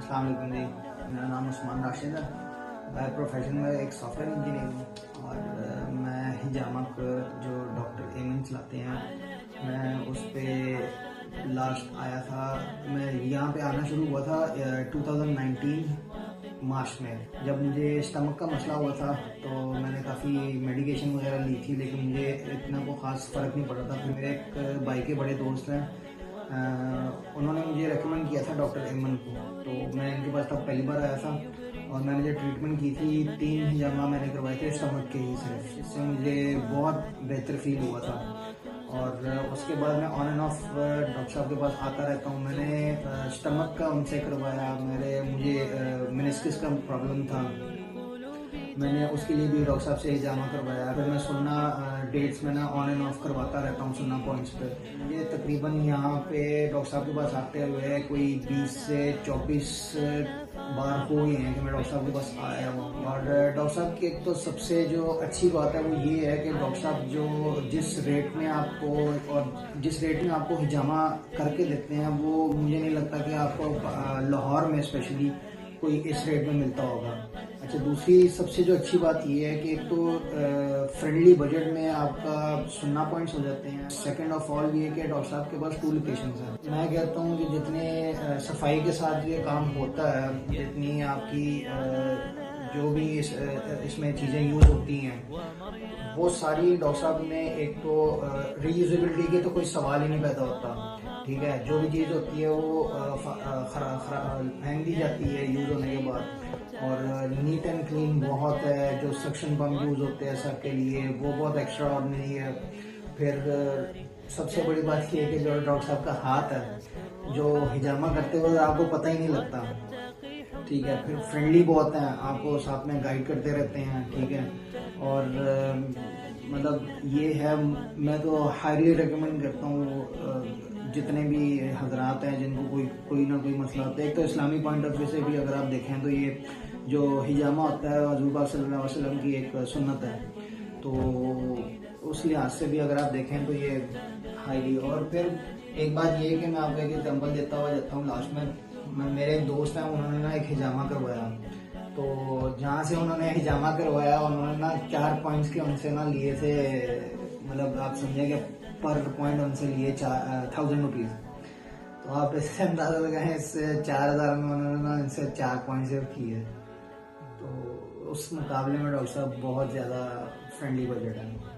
अस्सलाम वालेकुम जी। मेरा नाम उस्मान राशिद है। मैं प्रोफेशन में एक सॉफ्टवेयर इंजीनियर हूँ और मैं हिजामा जो डॉक्टर एमन चलाते हैं, मैं उस पर लास्ट आया था। मैं यहाँ पे आना शुरू हुआ था 2019 मार्च में। जब मुझे स्टमक का मसला हुआ था तो मैंने काफ़ी मेडिकेशन वगैरह ली थी, लेकिन मुझे इतना को ख़ास फ़र्क नहीं पड़ा था। फिर मेरे एक भाई के बड़े दोस्त हैं, उन्होंने मुझे रेकमेंड किया था डॉक्टर एमन को, तो मैं इनके पास तब पहली बार आया था और मैंने जो ट्रीटमेंट की थी 3 हिजामा मैंने करवाए थे स्टमक के ही सिर्फ। इससे मुझे बहुत बेहतर फील हुआ था और उसके बाद मैं ऑन एंड ऑफ डॉक्टर साहब के पास आता रहता हूँ। मैंने स्टमक का उनसे करवाया, मुझे मेनिस्कस का प्रॉब्लम था, मैंने उसके लिए भी डॉक्टर साहब से हिजामा करवाया। फिर मैं सुन्ना डेट्स में ना ऑन एंड ऑफ करवाता रहता हूँ सुन्ना पॉइंट्स पे। ये तकरीबन यहाँ पे डॉक्टर साहब के पास आते हुए कोई 20 से 24 बार हो गए हैं कि मैं डॉक्टर साहब के पास आया हूँ। और डॉक्टर साहब की एक तो सबसे जो अच्छी बात है वो ये है कि डॉक्टर साहब जो जिस रेट में आपको हिजामा करके देते हैं, वो मुझे नहीं लगता कि आपको लाहौर में स्पेशली कोई इस रेट में मिलता होगा। अच्छा, दूसरी सबसे जो अच्छी बात ये है कि एक तो फ्रेंडली बजट में आपका सुन्ना पॉइंट्स हो जाते हैं। सेकंड ऑफ ऑल ये कि डॉक्टर साहब के पास 2 लोकेशंस हैं। मैं कहता हूँ कि जितने सफाई के साथ ये काम होता है, जितनी आपकी जो भी इसमें चीज़ें यूज़ होती हैं, वो सारी डॉक्टर साहब ने एक तो रीयूजेबिलिटी के तो कोई सवाल ही नहीं पैदा होता। ठीक है, जो भी चीज़ होती है वो फेंक दी जाती है यूज़ होने के बाद। और नीट एंड क्लीन बहुत है। जो सक्शन पम्प यूज़ होते हैं सब के लिए, वो बहुत एक्स्ट्रा ऑर्डिनरी है। फिर सबसे बड़ी बात ये है कि जो डॉक्टर साहब का हाथ है, जो हिजामा करते हुए आपको पता ही नहीं लगता। ठीक है, फिर फ्रेंडली बहुत हैं, आपको साथ में गाइड करते रहते हैं। ठीक है, और मतलब ये है, मैं तो हाईली रिकमेंड करता हूँ जितने भी हजरात हैं जिनको कोई ना कोई मसला होता है। एक तो इस्लामी पॉइंट ऑफ व्यू से भी अगर आप देखें तो ये जो हिजामा होता है हज़ूर पाक सल्लल्लाहु अलैहि वसल्लम की एक सुन्नत है, तो उस लिहाज से भी अगर आप देखें तो ये हाईली। और फिर एक बात ये है कि मैं आपको एक एग्जाम्पल देता हुआ जाता हूँ लास्ट में। मेरे एक दोस्त हैं, उन्होंने ना एक हिजामा करवाया, तो जहाँ से उन्होंने हिजामा करवाया उन्होंने ना 4 पॉइंट्स के उनसे ना लिए थे, मतलब आप समझे कि पर पॉइंट उनसे लिए 1000 रुपीज़। तो आप इससे अंदाजा लगाएं, इससे 4000 में उन्होंने ना इनसे 4 पॉइंट सेव किए। तो उस मुकाबले में डॉक्टर साहब बहुत ज़्यादा फ्रेंडली बजट है।